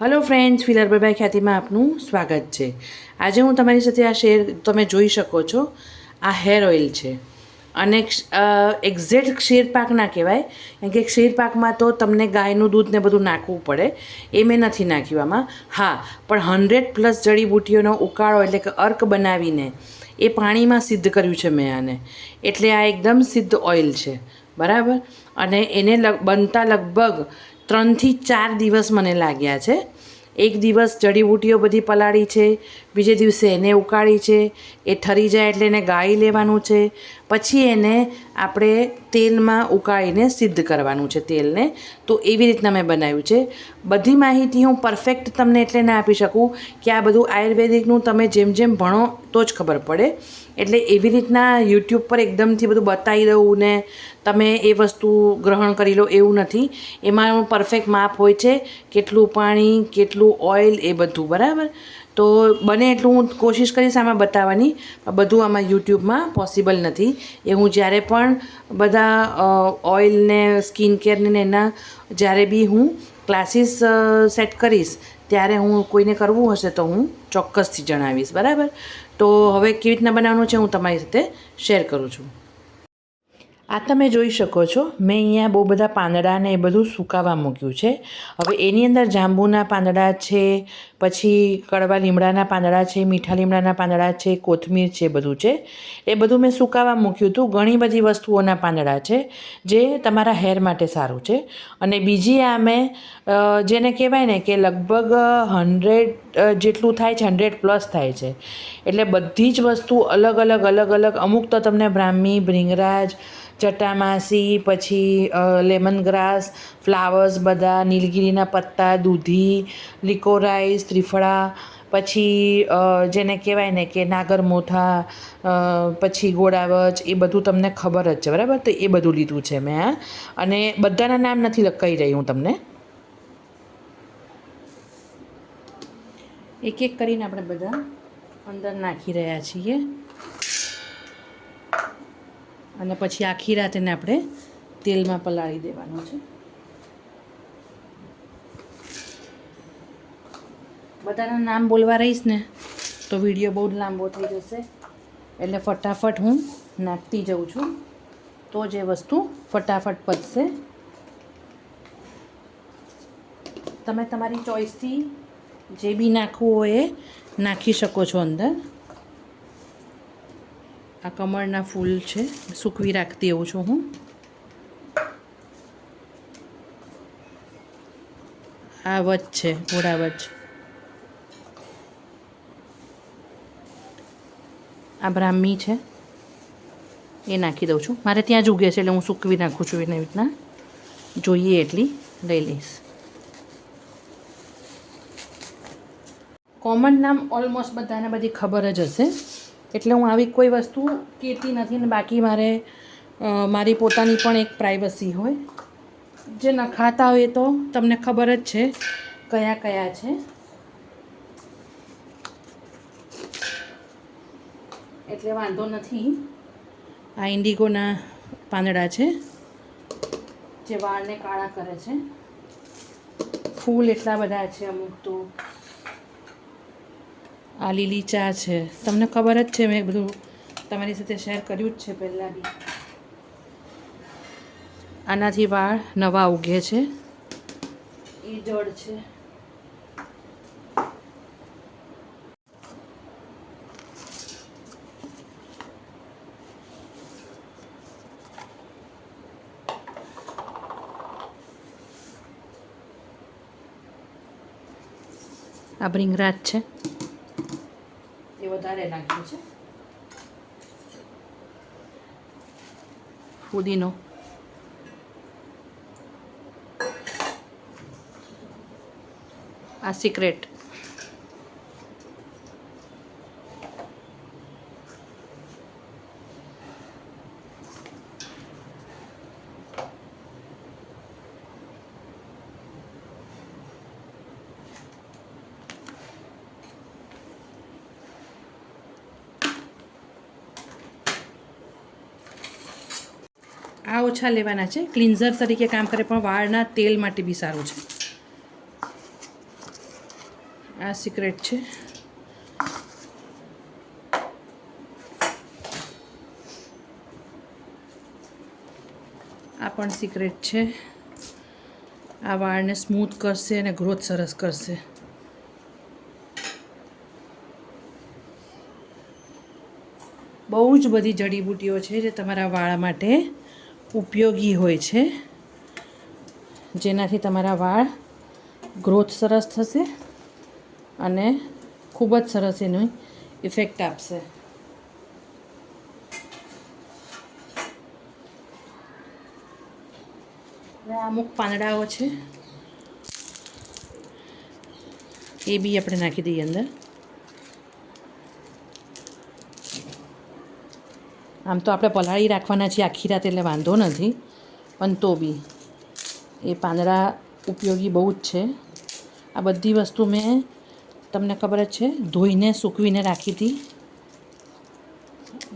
Hello friends, filler by ખ્યાતિમાં આપનું સ્વાગત છે। આજે હું તમારી સાથે આ શેર તમે જોઈ શકો છો, આ હેર ઓઇલ છે અને એક્ઝેક્ટ ક્ષીરપાક ના કહેવાય, કેમ કે ક્ષીરપાકમાં તો તમને ગાયનું દૂધ ને બધું નાખવું પડે, એ મેં નથી નાખ્યું આમાં। હા, પણ 100+ જડીબૂટીઓનો ઉકાળો એટલે કે અર્ક બનાવીને એ પાણીમાં સિદ્ધ કર્યું છે મેં આને, એટલે આ એકદમ સિદ્ધ ઓઇલ છે, બરાબર। અને એને બનતા લગભગ 3 થી 4 દિવસ મને લાગ્યા છે। એક દિવસ જડીબૂટીઓ બધી પલાળી છે, બીજે દિવસે એને ઉકાળી છે, એ ઠરી જાય એટલે એને ગાળી લેવાનું છે, પછી એને આપણે તેલમાં ઉકાળીને સિદ્ધ કરવાનું છે તેલને। તો એવી રીતના મેં બનાવ્યું છે। બધી માહિતી હું પરફેક્ટ તમને એટલે ના આપી શકું કે આ બધું આયુર્વેદિકનું તમે જેમ જેમ ભણો તો જ ખબર પડે, એટલે એવી રીતના યુટ્યુબ પર એકદમથી બધું બતાવી દઉં ને તમે એ વસ્તુ ગ્રહણ કરી લો એવું નથી। એમાં પરફેક્ટ માપ હોય છે, કેટલું પાણી, કેટલું ઓઇલ, એ બધું, બરાબર। તો બને એટલું હું કોશિશ કરીશ આમાં બતાવવાની, બધું આમાં યુટ્યુબમાં પોસિબલ નથી। એ હું જ્યારે પણ બધા ઓઇલને સ્કિન કેરને એના જ્યારે બી હું ક્લાસીસ સેટ કરીશ ત્યારે હું કોઈને કરવું હશે તો હું ચોક્કસથી જણાવીશ, બરાબર। તો હવે કેવી રીતના બનાવવાનું છે હું તમારી સાથે શેર કરું છું। આ તમે જોઈ શકો છો, મેં અહીંયા બહુ બધા પાંદડા ને એ બધું સુકાવા મૂક્યું છે। હવે એની અંદર જાંબુના પાંદડા છે, પછી કડવા લીમડાના પાંદડા છે, મીઠા લીમડાના પાંદડા છે, કોથમીર છે, બધું છે। એ બધું મેં સુકાવા મૂક્યું હતું। ઘણી બધી વસ્તુઓના પાંદડા છે જે તમારા હેર માટે સારું છે। અને બીજી આ મેં જેને કહેવાય ને કે લગભગ 100 જેટલું થાય છે, 100+ થાય છે, એટલે બધી જ વસ્તુ અલગ અલગ અલગ અલગ, અમુક તો તમને બ્રાહ્મી, ભૃંગરાજ, જટામાસી, પછી લેમન ગ્રાસ, ફ્લાવર્સ બધા, નીલગિરીના પત્તા, દૂધી, લિકોરાઈસ, ત્રિફળા, પછી જેને કહેવાય ને કે નાગરમોથા, પછી ગોળાવચ, એ બધું તમને ખબર જ છે, બરાબર। તો એ બધું લીધું છે મેં અને બધાના નામ નથી કહી રહી હું તમને, એક એક કરીને આપણે બધા અંદર નાખી રહ્યા છીએ અને પછી આખી રાત એને આપણે તેલમાં પલાળી દેવાનું છે। બધાના નામ બોલવા રહીશ ને તો વિડીયો બહુ જ લાંબો થઈ જશે, એટલે ફટાફટ હું નાખતી જાઉં છું, તો જ એ વસ્તુ ફટાફટ પચશે। તમે તમારી ચોઈસથી જે બી નાખવું હોય એ નાખી શકો છો અંદર। આ કમળના ફૂલ છે, સૂકવી રાખતી એવું છું હું। આ વચ છે, ઘોડાવચ। આ બ્રાહ્મી છે, એ નાખી દઉં છું। મારે ત્યાં જ ઉગે છે એટલે હું સૂકવી નાખું છું, એવી રીતના જોઈએ એટલી લઈ લઈશ। કોમન નામ ઓલમોસ્ટ બધાને બધી ખબર જ હશે, એટલે હું આવી કોઈ વસ્તુ કહેતી નથી ને બાકી મારી પોતાની પણ એક પ્રાઇવસી હોય। જે ન ખાતા હોય તો તમને ખબર જ છે કયા કયા છે, એટલે વાંધો નથી। આ ઇન્ડિગોના પાંદડા છે જે વાળને કાળા કરે છે। ફૂલ એટલા બધા છે, અમુક તો આ લીલી ચા છે, તમને ખબર જ છે, મેં બધું તમારી સાથે શેર કર્યું જ છે પહેલાં બી। આનાથી વાળ નવા ઉગે છે, એ જડ છે। આ ભૃંગરાજ છે, એ વધારે નાખ્યું છે। ફુદીનો, આ સિક્રેટ, આ ઓછા લેવાના છે, ક્લિન્ઝર તરીકે કામ કરે પણ વાળના તેલ માટે બી સારું છે। આ સિક્રેટ છે. આ પણ સિક્રેટ છે. આ વાળને સ્મૂથ કરશે અને ગ્રોથ સરસ કરશે. બહુ જ બધી જડીબુટ્ટીઓ છે જે તમારા વાળ માટે ઉપયોગી હોય છે, જેનાથી તમારા વાળ ગ્રોથ સરસ થશે અને ખૂબ જ સરસ એનો ઇફેક્ટ આપશે. અમુક પાંદડાઓ છે એ બી આપણે નાખી દઈએ અંદર. આમ તો આપણે પલાળી રાખવાના છીએ આખી રાત એટલે વાંધો નથી, પણ તો બી એ પાંદડા ઉપયોગી બહુ જ છે. આ બધી વસ્તુ મેં તમને ખબર જ છે ધોઈને સૂકવીને રાખી હતી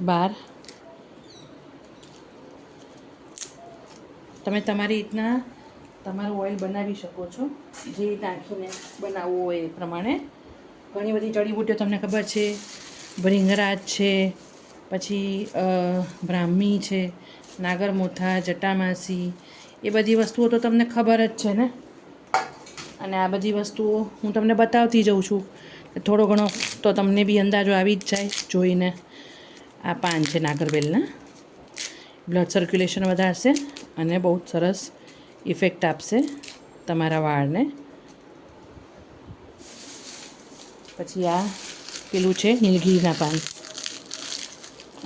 બહાર. તમે તમારી રીતના તમારું ઓઇલ બનાવી શકો છો, જે નાખીને બનાવવું હોય એ પ્રમાણે. ઘણી બધી જડીબુટ્ટીઓ તમને ખબર છે, ભૃંગરાજ છે, પછી બ્રાહ્મી છે, નાગરમોથા, જટામાસી, એ બધી વસ્તુઓ તો તમને ખબર જ છે ને. અને આ બધી વસ્તુઓ હું તમને બતાવતી જઉં છું, થોડો ઘણો તો તમને બી અંદાજો આવી જ જાય જોઈને. આ પાન છે નાગરવેલના, બ્લડ સર્ક્યુલેશન વધારશે અને બહુ જ સરસ ઇફેક્ટ આપશે તમારા વાળને. પછી આ પેલું છે નીલગિરીના પાન.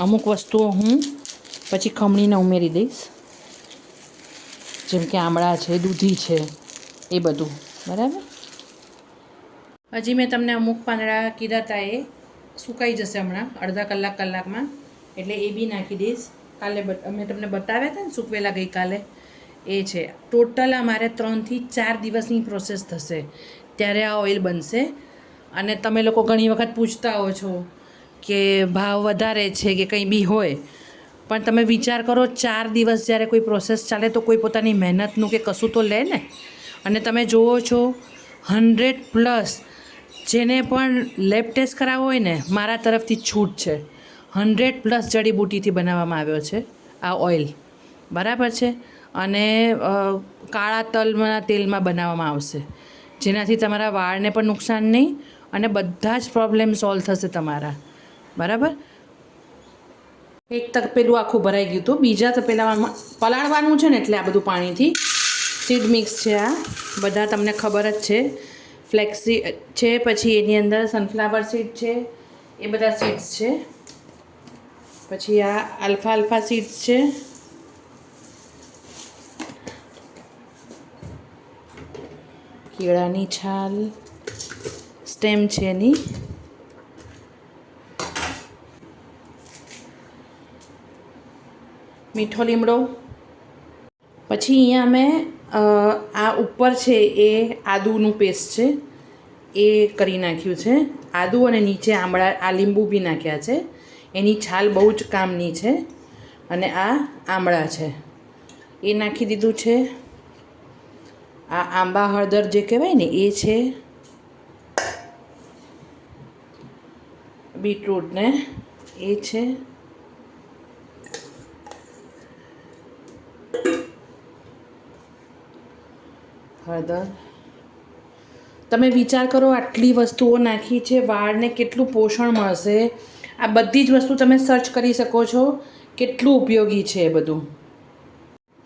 અમુક વસ્તુઓ હું પછી ખમણીને ઉમેરી દઈશ, જેમ કે આમળા છે, દૂધી છે, એ બધું. બરાબર. હજી મેં તમને અમુક પાંદડા કીધા હતા, એ સુકાઈ જશે હમણાં અડધા કલાકમાં, એટલે એ બી નાખી દઈશ. કાલે મેં તમને બતાવ્યા હતા ને સૂકવેલા ગઈકાલે, એ છે. ટોટલ અમારે 3 થી 4 દિવસની પ્રોસેસ થશે ત્યારે આ ઓઇલ બનશે. અને તમે લોકો ઘણી વખત પૂછતા હો છો કે ભાવ વધારે છે કે કંઈ બી હોય, પણ તમે વિચાર કરો 4 દિવસ જ્યારે કોઈ પ્રોસેસ ચાલે તો કોઈ પોતાની મહેનતનું કે કશું તો લે ને. અને તમે જુઓ છો 100+ જેને પણ લેબ ટેસ્ટ કરાવવો હોય ને, મારા તરફથી છૂટ છે. 100+ જડીબુટ્ટીથી બનાવવામાં આવ્યો છે આ ઓઇલ. બરાબર છે. અને કાળા તલના તેલમાં બનાવવામાં આવશે, જેનાથી તમારા વાળને પણ નુકસાન નહીં અને બધા જ પ્રોબ્લેમ સોલ્વ થશે તમારા. બરાબર. એક તપેલું આખું ભરાઈ ગયું હતું. બીજા તપેલામાં પલાળવાનું છે ને, એટલે આ બધું પાણીથી. સીડ મિક્સ છે આ બધા, તમને ખબર જ છે. ફ્લેક્સી છે, પછી એની અંદર સનફ્લાવર સીડ છે, એ બધા સીડ્સ છે. પછી આ આલ્ફા સીડ્સ છે. કેળાની છાલ, સ્ટેમ છે એની. મીઠો લીમડો. પછી અહીંયા મેં આ ઉપર છે એ આદુનું પેસ્ટ છે, એ કરી નાખ્યું છે. આદુ અને નીચે આ લીંબુ બી નાખ્યા છે. એની છાલ બહુ જ કામની છે. અને આ આમળા છે એ નાખી દીધું છે. આ આંબા હળદર જે કહેવાય ને એ છે. બીટરૂટ ને એ છે. હળદર. તમે વિચાર કરો આટલી વસ્તુઓ નાખી છે, વાળને કેટલું પોષણ મળશે. આ બધી જ વસ્તુ તમે સર્ચ કરી શકો છો કેટલું ઉપયોગી છે એ બધું.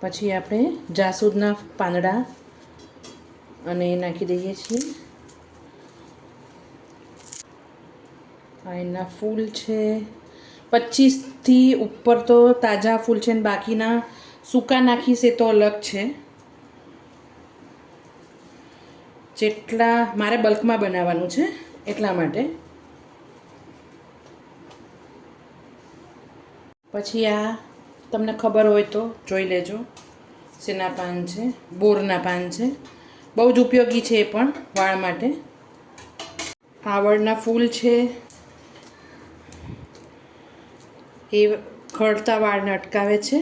પછી આપણે જાસૂદના પાંદડા અને એ નાખી દઈએ છીએ. એના ફૂલ છે 25થી ઉપર તો તાજા ફૂલ છે, ને બાકીના સૂકા નાખીશ એ તો અલગ છે. જેટલા મારે બલ્કમાં બનાવવાનું છે એટલા માટે. પછી આ તમને ખબર હોય તો જોઈ લેજો શેના પાન છે. બોરના પાન છે. બહુ જ ઉપયોગી છે એ પણ વાળ માટે. આવળના ફૂલ છે, એ ખરતા વાળને અટકાવે છે.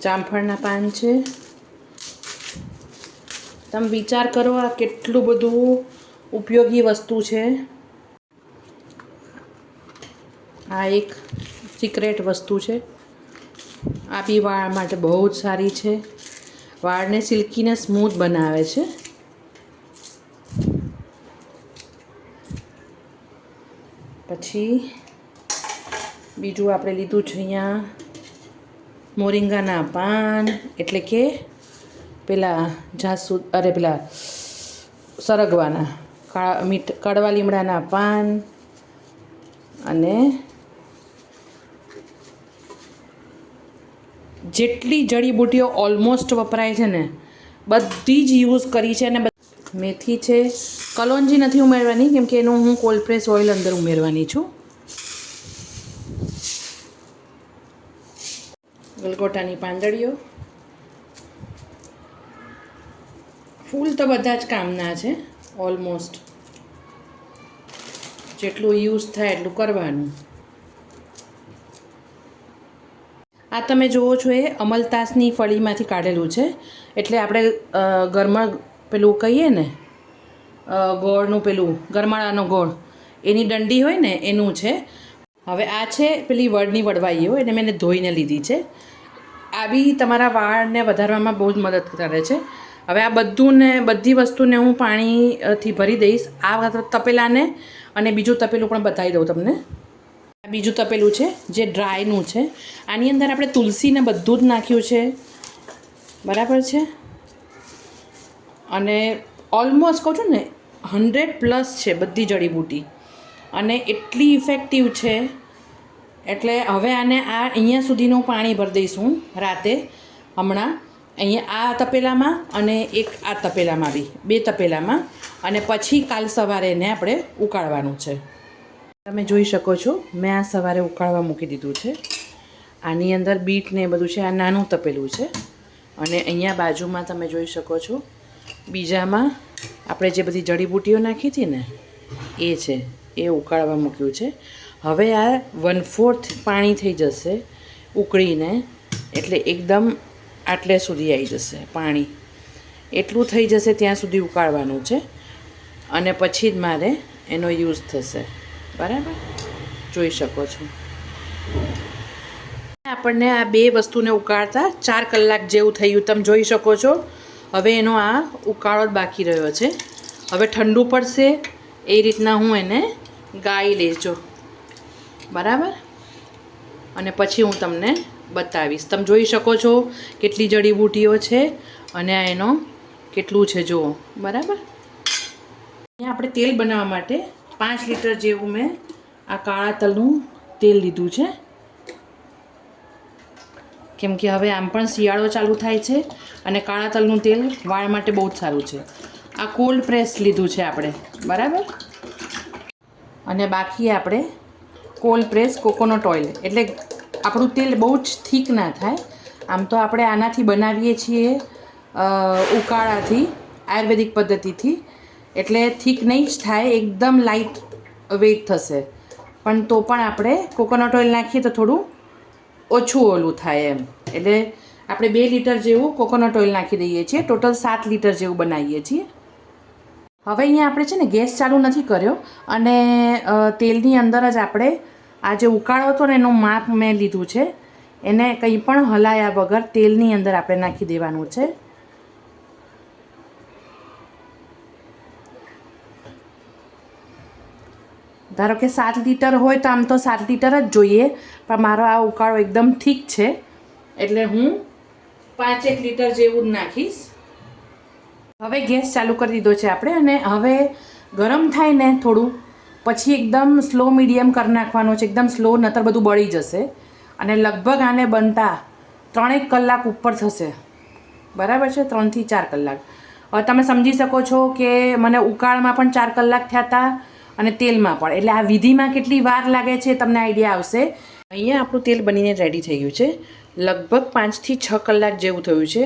જામફળના પાન છે. તમે વિચાર કરો આ કેટલું બધું ઉપયોગી વસ્તુ છે. આ એક સિક્રેટ વસ્તુ છે. આ બી વાળ માટે બહુ જ સારી છે. વાળને સિલ્કીને સ્મૂથ બનાવે છે. પછી બીજું આપણે લીધું છે અહીંયા મોરિંગાના પાન, એટલે કે પેલા પેલા સરગવાના કડવા લીમડાના પાન, અને જેટલી જડીબુટ્ટીઓ ઓલમોસ્ટ વપરાય છે ને બધી જ યુઝ કરી છે. અને મેથી છે. કલોંજી નથી ઉમેરવાની કેમ કે એનું હું કોલ્ડ પ્રેસ ઓઇલ અંદર ઉમેરવાની છું. ગલગોટાની પાંદડીઓ. ફૂલ તો બધા જ કામના છે ઓલમોસ્ટ. જેટલું યુઝ થાય એટલું કરવાનું. આ તમે જુઓ છો એ અમલતાસની ફળીમાંથી કાઢેલું છે. એટલે આપણે ઘરમાં પેલું કહીએ ને ગોળનું પેલું ગરમાળાનો ગોળ, એની દંડી હોય ને એનું છે. હવે આ છે પેલી વડની વડવાઈઓ, એને મેં ધોઈને લીધી છે. આ બી તમારા વાળને વધારવામાં બહુ જ મદદ કરે છે. હવે આ બધી વસ્તુને હું પાણીથી ભરી દઈશ. આ તપેલાને અને બીજું તપેલું પણ બતાવી દઉં તમને. આ બીજું તપેલું છે જે ડ્રાયનું છે. આની અંદર આપણે તુલસીને બધું જ નાખ્યું છે, બરાબર છે. અને ઓલમોસ્ટ કહું છું ને 100+ છે બધી જડીબુટ્ટી, અને એટલી ઇફેક્ટિવ છે. એટલે હવે આને અહીંયા સુધીનું પાણી ભરી દઈશું રાતે, હમણાં અહીંયા આ તપેલામાં અને એક આ તપેલામાં બી, 2 તપેલામાં. અને પછી કાલ સવારે એને આપણે ઉકાળવાનું છે. તમે જોઈ શકો છો મેં આ સવારે ઉકાળવા મૂકી દીધું છે. આની અંદર બીટ ને બધું છે. આ નાનું તપેલું છે. અને અહીંયા બાજુમાં તમે જોઈ શકો છો બીજામાં આપણે જે બધી જડીબુટ્ટીઓ નાખી હતી ને એ છે, એ ઉકાળવા મૂક્યું છે. હવે આ 1/4 પાણી થઈ જશે ઉકળીને, એટલે એકદમ આટલે સુધી આવી જશે પાણી. એટલું થઈ જશે ત્યાં સુધી ઉકાળવાનું છે, અને પછી જ મારે એનો યુઝ થશે. બરાબર, જોઈ શકો છો. આપણને આ 2 વસ્તુને ઉકાળતા 4 કલાક જેવું થયું, તમે જોઈ શકો છો. હવે એનો આ ઉકાળો જ બાકી રહ્યો છે. હવે ઠંડુ પડશે એ રીતના હું એને ગાળી લેજો, બરાબર. અને પછી હું તમને બતાવીશ. તમે જોઈ શકો છો કેટલી જડીબુટ્ટીઓ છે અને આ એનો કેટલું છે જુઓ, બરાબર. અહીંયા આપણે તેલ બનાવવા માટે 5 લીટર જેવું મેં આ કાળા તલનું તેલ લીધું છે. કેમ કે હવે આમ પણ શિયાળો ચાલુ થાય છે અને કાળા તલનું તેલ વાળ માટે બહુ જ સારું છે. આ કોલ્ડ પ્રેસ લીધું છે આપણે, બરાબર. અને બાકી આપણે કોલ્ડ પ્રેસ કોકોનટ ઓઇલ, એટલે આપણું તેલ બહુ જ થીક ના થાય. આમ તો આપણે આનાથી બનાવીએ છીએ ઉકાળાથી, આયુર્વેદિક પદ્ધતિથી, એટલે થીક નહીં જ થાય, એકદમ લાઇટ વેઇટ થશે. પણ તો પણ આપણે કોકોનટ ઓઇલ નાખીએ તો થોડું ઓછું ઓલું થાય એમ. એટલે આપણે 2 લીટર જેવું કોકોનટ ઓઇલ નાખી દઈએ છીએ. ટોટલ 7 લીટર જેવું બનાવીએ છીએ. હવે અહીંયા આપણે છે ને ગેસ ચાલુ નથી કર્યો, અને તેલની અંદર જ આપણે આ જે ઉકાળો હતો ને એનું માપ મેં લીધું છે. એને કંઈ પણ હલાયા વગર તેલની અંદર આપણે નાખી દેવાનું છે. ધારો કે 7 લીટર હોય તો આમ તો 7 લીટર જ જોઈએ, પણ મારો આ ઉકાળો એકદમ ઠીક છે એટલે હું 5 લીટર જેવું જ નાખીશ. હવે ગેસ ચાલુ કરી દીધો છે આપણે, અને હવે ગરમ થાય ને થોડું પછી એકદમ સ્લો મીડિયમ કરી નાખવાનું છે. એકદમ સ્લો, નતર બધું બળી જશે. અને લગભગ આને બનતા 3 કલાક ઉપર થશે, બરાબર છે. 3 થી 4 કલાક. હવે તમે સમજી શકો છો કે મને ઉકાળમાં પણ 4 કલાક થયા હતા અને તેલમાં પણ, એટલે આ વિધિમાં કેટલી વાર લાગે છે તમને આઈડિયા આવશે. અહીંયા આપણું તેલ બનીને રેડી થઈ ગયું છે. લગભગ 5 થી 6 કલાક જેવું થયું છે.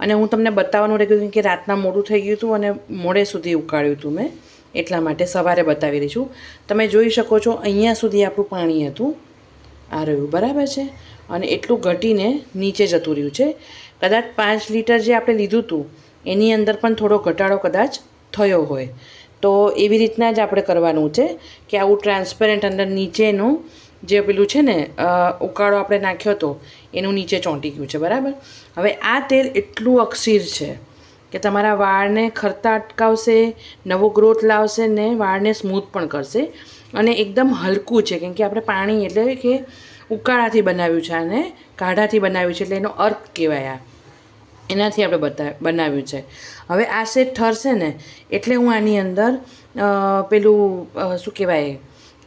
અને હું તમને બતાવવાનું રહી ગયું કે રાતના મોડું થઈ ગયું હતું અને મોડે સુધી ઉકાળ્યું હતું મેં, એટલા માટે સવારે બતાવી રહી છું. તમે જોઈ શકો છો અહીંયા સુધી આપણું પાણી હતું, આ રહ્યું, બરાબર છે. અને એટલું ઘટીને નીચે જતું રહ્યું છે. કદાચ 5 લીટર જે આપણે લીધું હતું એની અંદર પણ થોડો ઘટાડો કદાચ થયો હોય. તો એવી રીતના જ આપણે કરવાનું છે કે આવું ટ્રાન્સપેરન્ટ અંદર નીચેનું જે પેલું છે ને ઉકાળો આપણે નાખ્યો હતો એનું નીચે ચોંટી ગયું છે, બરાબર. હવે આ તેલ એટલું અક્ષીર છે કે તમારા વાળને ખરતા અટકાવશે, નવો ગ્રોથ લાવશે ને વાળને સ્મૂથ પણ કરશે. અને એકદમ હલકું છે કેમ કે આપણે પાણી એટલે કે ઉકાળાથી બનાવ્યું છે અને કાઢાથી બનાવ્યું છે, એટલે એનો અર્ક કહેવાય. એનાથી આપણે બનાવ્યું છે. હવે આ સેટ ઠરશે ને એટલે હું આની અંદર પેલું શું કહેવાય,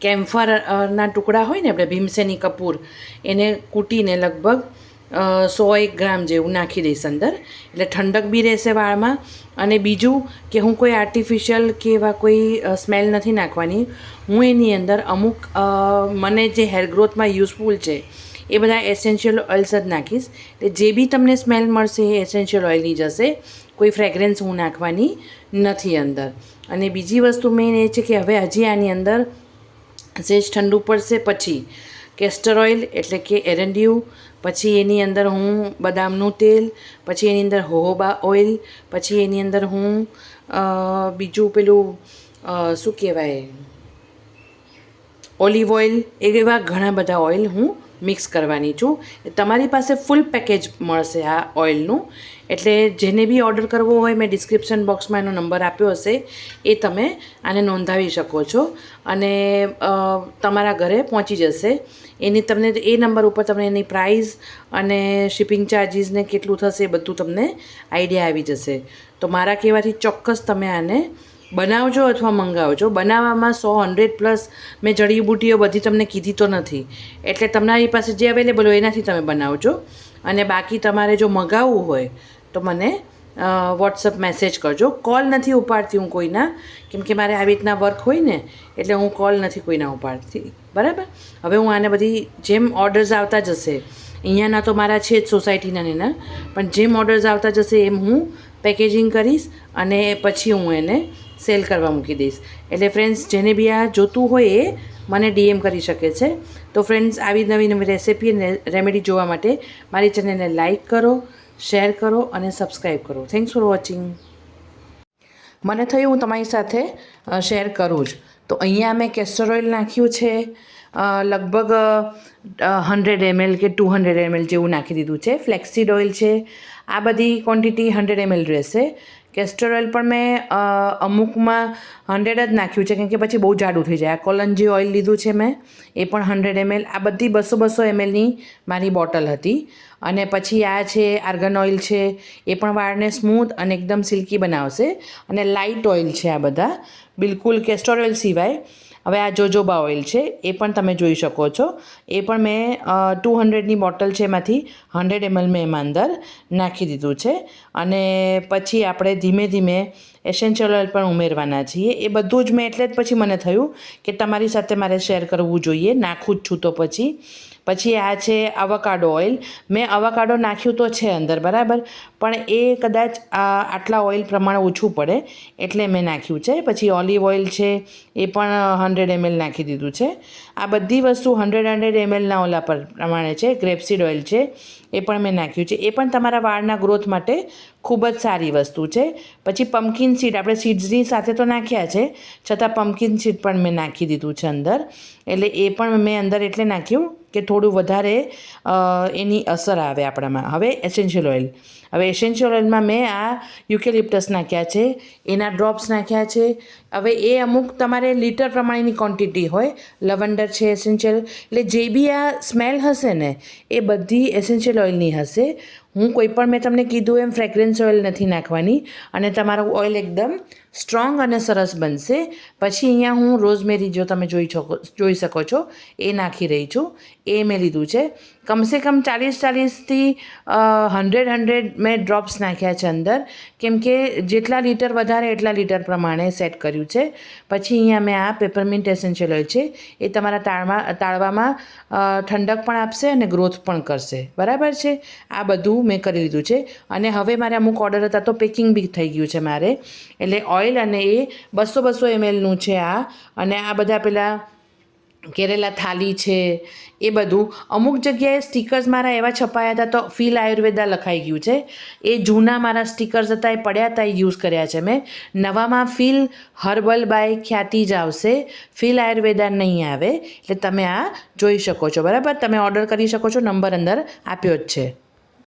કેમ્ફરના ટુકડા હોય ને, આપણે ભીમસેની કપૂર, એને કૂટીને લગભગ 100 ગ્રામ જેવું નાખી દઈશ અંદર, એટલે ઠંડક બી રહેશે વાળમાં. અને બીજું કે હું કોઈ આર્ટિફિશિયલ કે એવા કોઈ સ્મેલ નથી નાખવાની. હું એની અંદર અમુક મને જે હેર ગ્રોથમાં યુઝફુલ છે એ બધા એસેન્શિયલ ઓઇલ્સ જ નાખીશ. એટલે જે બી તમને સ્મેલ મળશે એ એસેન્શિયલ ઓઇલની જશે, કોઈ ફ્રેગ્રન્સ હું નાખવાની નથી અંદર. અને બીજી વસ્તુ મેઇન એ છે કે હવે હજી આની અંદર સહેજ ઠંડુ પડશે પછી કેસ્ટર ઓઇલ એટલે કે એરંડિયું, પછી એની અંદર હું બદામનું તેલ, પછી એની અંદર હોહોબા ઓઇલ, પછી એની અંદર હું બીજું પેલું શું કહેવાય ઓલિવ ઓઇલ, એવા ઘણા બધા ઓઇલ હું મિક્સ કરવાની છું. તમારી પાસે ફૂલ પેકેજ મળશે આ ઓઇલનું. એટલે જેને બી ઓર્ડર કરવો હોય, મેં ડિસ્ક્રિપ્શન બોક્સમાં એનો નંબર આપ્યો હશે, એ તમે આને નોંધાવી શકો છો અને તમારા ઘરે પહોંચી જશે. એની તમને એ નંબર ઉપર તમને એની પ્રાઇસ અને શિપિંગ ચાર્જીસ ને કેટલું થશે એ બધું તમને આઈડિયા આવી જશે. તો મારા કહેવાથી ચોક્કસ તમે આને બનાવજો અથવા મંગાવજો. બનાવવામાં 100 મેં જડીબુટીઓ બધી તમને કીધી તો નથી, એટલે તમારી પાસે જે અવેલેબલ હોય એનાથી તમે બનાવજો. અને બાકી તમારે જો મગાવવું હોય તો મને વોટ્સઅપ મેસેજ કરજો. કોલ નથી ઉપાડતી હું કોઈના, કેમ કે મારે આવી રીતના વર્ક હોય ને એટલે હું કોલ નથી કોઈના ઉપાડતી, બરાબર. હવે હું આને બધી જેમ ઓર્ડર્સ આવતા જશે, અહીંયાના તો મારા છે જ સોસાયટીના એના, પણ જેમ ઓર્ડર્સ આવતા જશે એમ હું પેકેજિંગ કરીશ અને પછી હું એને સેલ કરવા મૂકી દઈશ. એટલે ફ્રેન્ડ્સ, જેને બી આ જોતું હોય એ મને DM કરી શકે છે. તો ફ્રેન્ડ્સ, આવી નવી નવી રેસિપી અને રેમેડી જોવા માટે મારી ચેનલને લાઇક કરો, શેર કરો અને સબસ્ક્રાઈબ કરો. Thanks for watching. મને થયું હું તમારી સાથે શેર કરું જ. તો અહીંયા મેં કેસ્ટર ઓઇલ નાખ્યું છે, લગભગ 100 ml કે 200 ml જેવું નાખી દીધું છે. ફ્લેક્સીડ ઓઇલ છે, આ બધી ક્વોન્ટિટી 100 ml રહેશે. કેસ્ટર ઓઇલ પણ મેં અમુકમાં 100 જ નાખ્યું છે કેમ કે પછી બહુ જાડું થઈ જાય. આ કોલંજી ઓઇલ લીધું છે મેં, એ પણ 100 ml. આ બધી 200 mlની મારી બોટલ હતી. અને પછી આ છે આર્ગન ઓઇલ છે, એ પણ વાળને સ્મૂથ અને એકદમ સિલ્કી બનાવશે. અને લાઇટ ઓઇલ છે આ બધા, બિલકુલ કેસ્ટર ઓઇલ સિવાય. હવે આ જોજોબા ઓઇલ છે, એ પણ તમે જોઈ શકો છો. એ પણ મેં 200ની બોટલ છે, એમાંથી 100 ml મેં એમાં અંદર નાખી દીધું છે. અને પછી આપણે ધીમે ધીમે એસેન્શિયલ ઓઇલ પણ ઉમેરવાના છીએ. એ બધું જ મેં એટલે જ પછી મને થયું કે તમારી સાથે મારે શેર કરવું જોઈએ, નાખું જ છું તો પછી આ છે અવાકાડો ઓઇલ. મેં અવાકાડો નાખ્યું તો છે અંદર, બરાબર, પણ એ કદાચ આટલા ઓઇલ પ્રમાણે ઓછું પડે એટલે મેં નાખ્યું છે. પછી ઓલિવ ઓઇલ છે, એ પણ 100 ml નાખી દીધું છે. આ બધી વસ્તુ 100 mlના ઓલા પર પ્રમાણે છે. ગ્રેપસીડ ઓઇલ છે, એ પણ મેં નાખ્યું છે. એ પણ તમારા વાળના ગ્રોથ માટે ખૂબ જ સારી વસ્તુ છે. પછી પમ્પકિન સીડ, આપણે સીડ્સની સાથે તો નાખ્યા છે, છતાં પમ્પકિન સીડ પણ મેં નાખી દીધું છે અંદર. એટલે એ પણ મેં અંદર એટલે નાખ્યું કે થોડું વધારે એની અસર આવે આપણામાં. હવે એસેન્શિયલ ઓઇલ, હવે એસેન્શિયલ ઓઇલમાં મેં આ યુકેલિપ્ટસ નાખ્યા છે, એના ડ્રોપ્સ નાખ્યા છે. હવે એ અમુક તમારે લીટર પ્રમાણેની ક્વોન્ટિટી હોય. લવંડર છે એસેન્શિયલ, એટલે જે બી આ સ્મેલ હશે ને એ બધી એસેન્શિયલ ઓઇલની હશે. હું કોઈ પણ મેં તમને કીધું એમ ફ્રેગ્રન્સ ઓઇલ નથી નાખવાની અને તમારું ઓઇલ એકદમ સ્ટ્રોંગ અને સરસ બનશે. પછી અહીંયા હું રોઝમેરી, જો તમે જોઈ શકો છો, એ નાખી રહી છું. એ મેં લીધું છે. કમસે કમ 40થી 100 મેં ડ્રોપ્સ નાખ્યા છે અંદર, કેમ કે જેટલા લીટર વધારે એટલા લીટર પ્રમાણે સેટ કર્યું છે. પછી અહીંયા મેં આ પેપરમિન્ટ એસેન્શિયલ ઓઇલ છે, એ તમારા તાળવામાં ઠંડક પણ આપશે અને ગ્રોથ પણ કરશે, બરાબર છે. આ બધું મેં કરી લીધું છે. અને હવે મારે અમુક ઓર્ડર હતા તો પેકિંગ બી થઈ ગયું છે મારે. એટલે ઓઇલ અને એ 200 mlનું છે આ. અને આ બધા પેલા કેરેલા થાલી છે એ બધું. અમુક જગ્યાએ સ્ટીકર્સ મારા એવા છપાયા હતા તો ફીલ આયુર્વેદા લખાઈ ગયું છે. એ જૂના મારા સ્ટીકર્સ હતા એ પડ્યા હતા, એ યુઝ કર્યા છે મેં. નવામાં ફીલ હર્બલ બાય ખ્યાતિ જ આવશે, ફીલ આયુર્વેદા નહીં આવે. એટલે તમે આ જોઈ શકો છો, બરાબર. તમે ઓર્ડર કરી શકો છો, નંબર અંદર આપ્યો જ છે.